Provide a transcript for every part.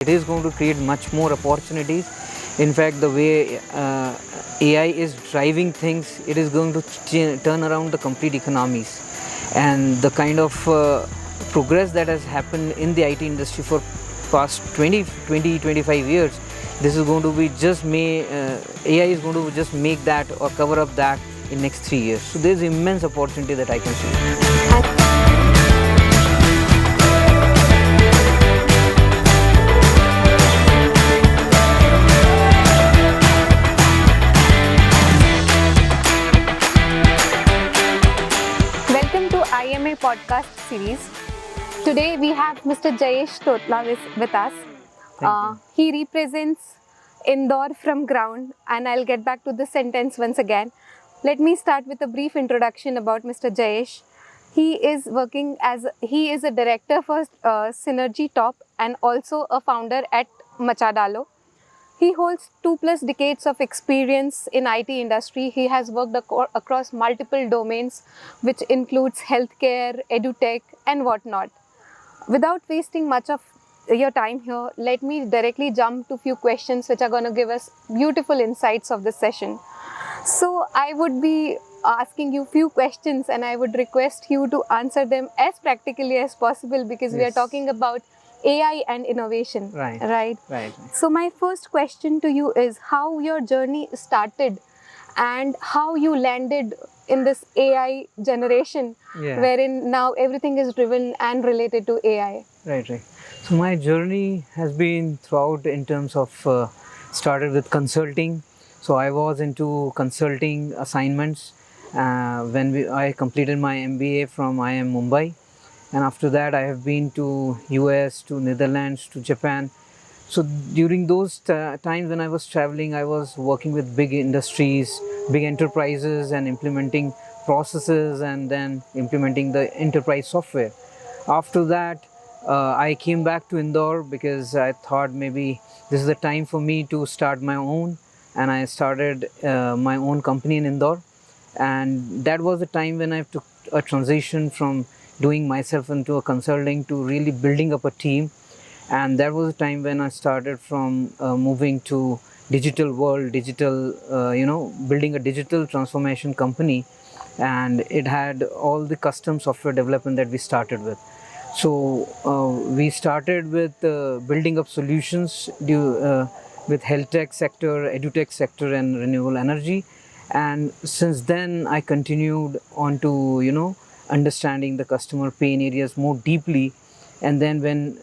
It is going to create much more opportunities. In fact, the way AI is driving things, it is going to turn around the complete economies. And the kind of progress that has happened in the IT industry for past 25 years, this is going to be AI is going to just make that or cover up that in next 3 years. So there's immense opportunity that I can see. Welcome to IMA podcast series. Today we have Mr. Jayesh Totla with us. He represents Indore from ground, and I'll get back to this sentence once again. Let me start with a brief introduction about Mr. Jayesh. He is a director for SynergyTop and also a founder at Machadalo. He holds 2+ decades of experience in IT industry. He has worked across multiple domains, which includes healthcare, edutech, and whatnot. Without wasting much of your time here, let me directly jump to few questions which are going to give us beautiful insights of this session. So I would be asking you few questions, and I would request you to answer them as practically as possible, because we are talking about AI and innovation. Right. So my first question to you is how your journey started and how you landed in this AI generation, wherein now everything is driven and related to AI. Right. So my journey has been throughout in terms of started with consulting. So I was into consulting assignments when I completed my MBA from IIM Mumbai. And after that, I have been to US, to Netherlands, to Japan. So during those times when I was traveling, I was working with big industries, big enterprises, and implementing processes and then implementing the enterprise software. After that, I came back to Indore because I thought maybe this is the time for me to start my own. And I started my own company in Indore. And that was the time when I took a transition from doing myself into a consulting to really building up a team. And that was the time when I started from moving to digital world, building a digital transformation company. And it had all the custom software development that we started with. So we started with building up solutions with health tech sector, edutech sector, and renewable energy. And since then, I continued on to, understanding the customer pain areas more deeply. And then when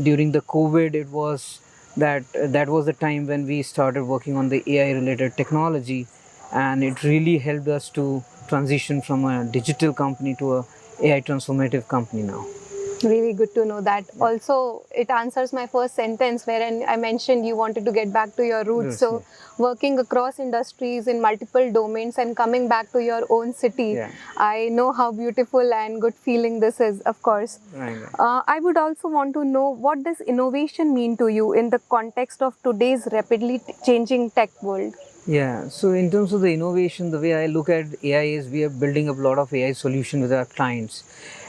during the COVID, it was that was the time when we started working on the AI related technology, and it really helped us to transition from a digital company to a AI transformative company now. Really good to know that. Yeah. Also, it answers my first sentence wherein I mentioned you wanted to get back to your roots. Yes, so working across industries in multiple domains and coming back to your own city, I know how beautiful and good feeling this is, of course. Right. I would also want to know, what does innovation mean to you in the context of today's rapidly changing tech world? Yeah, so in terms of the innovation, the way I look at AI is we are building up a lot of AI solutions with our clients.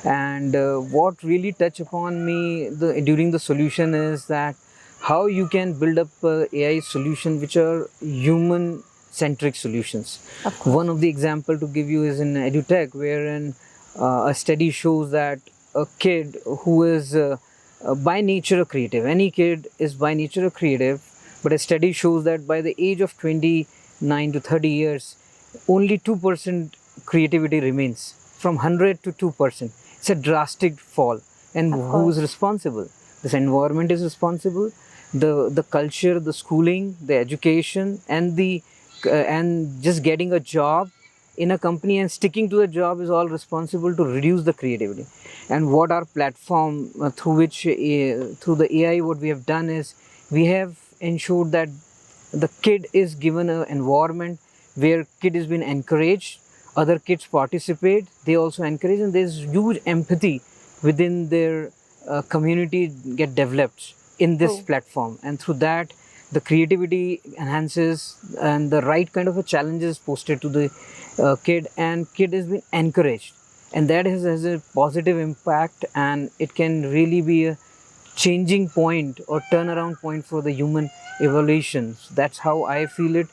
And what really touched upon me during the solution is that how you can build up AI solutions which are human-centric solutions. One of the example to give you is in edutech, wherein a study shows that a kid who is by nature a creative, any kid is by nature a creative, but a study shows that by the age of 29 to 30 years, only 2% creativity remains. From 100 to 2%. It's a drastic fall. And who is responsible? This environment is responsible. The culture, the schooling, the education, and just getting a job in a company and sticking to the job is all responsible to reduce the creativity. And what our platform through the AI, what we have done is we have ensured that the kid is given an environment where kid has been encouraged, other kids participate, they also encourage, and there's huge empathy within their community get developed in this platform. And through that, the creativity enhances and the right kind of a challenge is posted to the kid, and kid is being encouraged. And that has a positive impact, and it can really be a changing point or turnaround point for the human evolution. So that's how I feel it,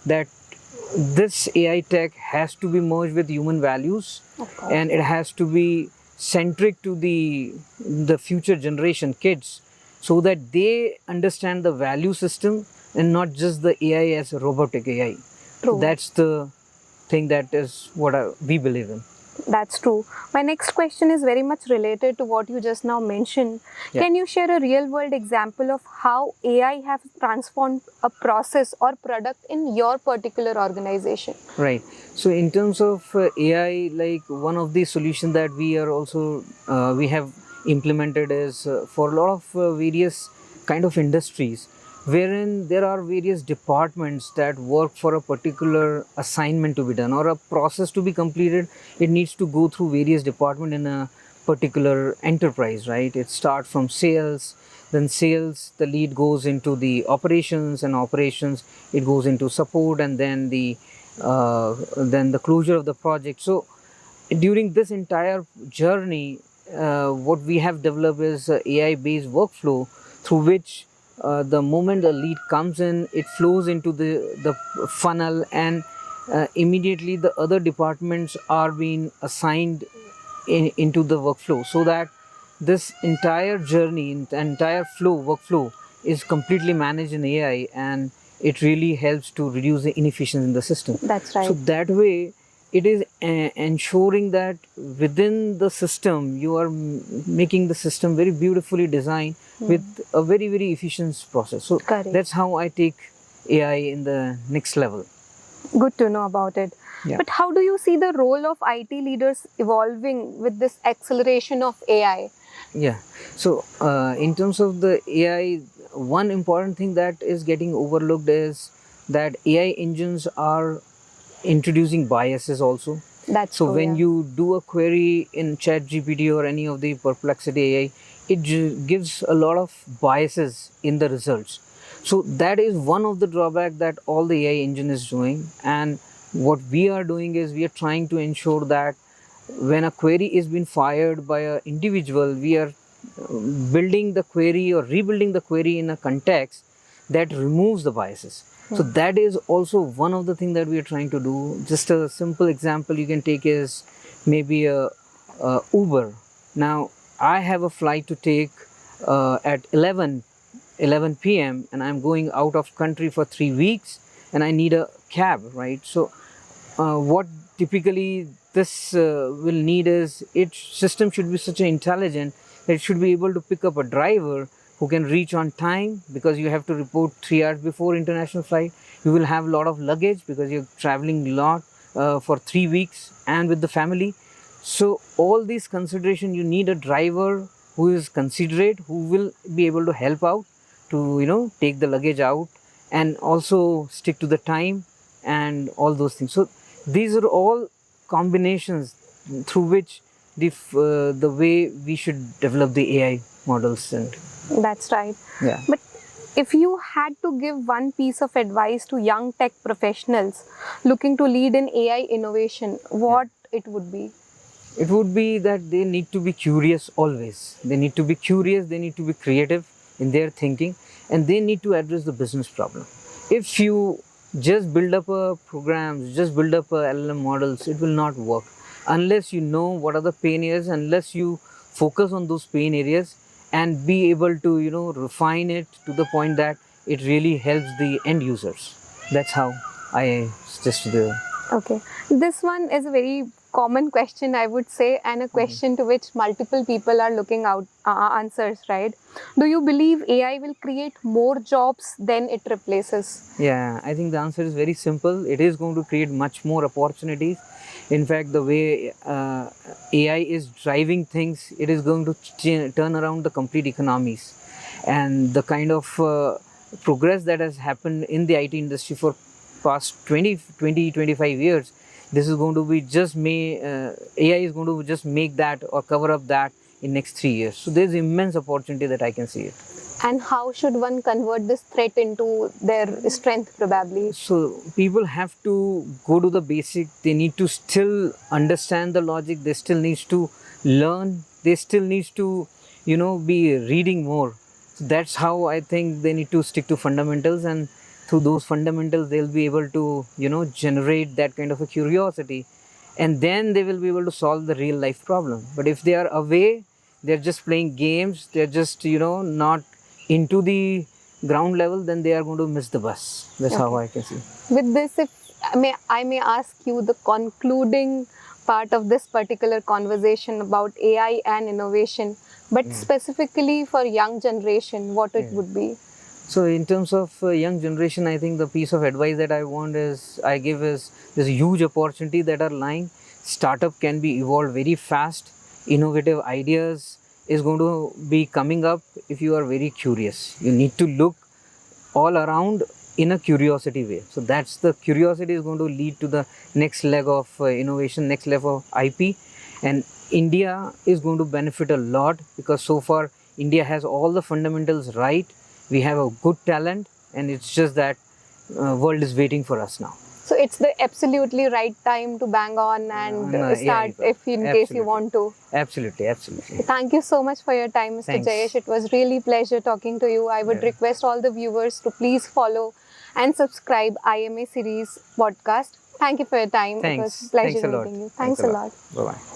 that this AI tech has to be merged with human values, and it has to be centric to the future generation kids, so that they understand the value system and not just the AI as a robotic AI. True. That's the thing, that is what we believe in. That's true. My next question is very much related to what you just now mentioned. Yeah. Can you share a real world example of how AI has transformed a process or product in your particular organization? Right. So in terms of AI, like one of the solutions that we are also we have implemented is for a lot of various kind of industries, wherein there are various departments that work for a particular assignment to be done or a process to be completed. It needs to go through various departments in a particular enterprise, right? It starts from sales, then sales, the lead goes into the operations, and operations, it goes into support, and then the closure of the project. So during this entire journey, what we have developed is a AI based workflow through which the moment the lead comes in, it flows into the funnel, and immediately the other departments are being assigned into the workflow, so that this entire journey, the entire workflow is completely managed in AI, and it really helps to reduce the inefficiency in the system. That's right. So that way, it is ensuring that within the system, you are making the system very beautifully designed with a very, very efficient process. So Correct. that's how I take AI in the next level. Good to know about it. Yeah. But how do you see the role of IT leaders evolving with this acceleration of AI? Yeah. So in terms of the AI, one important thing that is getting overlooked is that AI engines are introducing biases also. That's So true, when yeah. you do a query in ChatGPT or any of the Perplexity AI, it gives a lot of biases in the results. So that is one of the drawback that all the AI engine is doing. And what we are doing is we are trying to ensure that when a query is being fired by an individual, we are building the query or rebuilding the query in a context that removes the biases. So that is also one of the things that we are trying to do. Just a simple example you can take is maybe a Uber. Now I have a flight to take at 11 p.m. and I'm going out of country for 3 weeks, and I need a cab, right? So what typically this will need is, its system should be such an intelligent that it should be able to pick up a driver who can reach on time, because you have to report 3 hours before international flight. You will have a lot of luggage because you're traveling a lot for 3 weeks and with the family. So all these consideration, you need a driver who is considerate, who will be able to help out to take the luggage out and also stick to the time and all those things. So these are all combinations through which the way we should develop the AI models. And That's right. yeah. But if you had to give one piece of advice to young tech professionals looking to lead in AI innovation, what it would be? It would be that they need to be curious always. They need to be curious, they need to be creative in their thinking, and they need to address the business problem. If you just build up a programs, just build up a LLM models, it will not work unless you know what are the pain areas, unless you focus on those pain areas and be able to refine it to the point that it really helps the end users. That's how I suggest the. Okay. This one is a very common question, I would say, and a question to which multiple people are looking out answers, right? Do you believe AI will create more jobs than it replaces? Yeah, I think the answer is very simple. It is going to create much more opportunities. In fact, the way AI is driving things, it is going to turn around the complete economies. And the kind of progress that has happened in the IT industry for past 25 years, this is going to be AI is going to just make that or cover up that in next 3 years. So there's immense opportunity that I can see it. And how should one convert this threat into their strength, probably? So people have to go to the basic. They need to still understand the logic. They still need to learn. They still need to be reading more. So that's how I think they need to stick to fundamentals, and through those fundamentals they'll be able to generate that kind of a curiosity, and then they will be able to solve the real life problem. But if they are away, they're just playing games, they're just not into the ground level, then they are going to miss the bus. That's how Okay. I can see. With this, if I may ask you the concluding part of this particular conversation about AI and innovation, but specifically for young generation, what it would be? So in terms of young generation, I think the piece of advice that I give is there's a huge opportunity that are lying. Startup can be evolved very fast. Innovative ideas is going to be coming up if you are very curious. You need to look all around in a curiosity way. So that's the curiosity is going to lead to the next leg of innovation, next level of IP, and India is going to benefit a lot because so far India has all the fundamentals right. We have a good talent, and it's just that world is waiting for us now. So it's the absolutely right time to bang on and start if in case you want to. Absolutely. Thank you so much for your time, Mr. Thanks. Jayesh. It was really pleasure talking to you. I would request all the viewers to please follow and subscribe IMA series podcast. Thank you for your time. Thanks. It was a pleasure Thanks a lot. meeting you. Thanks a lot. Bye-bye.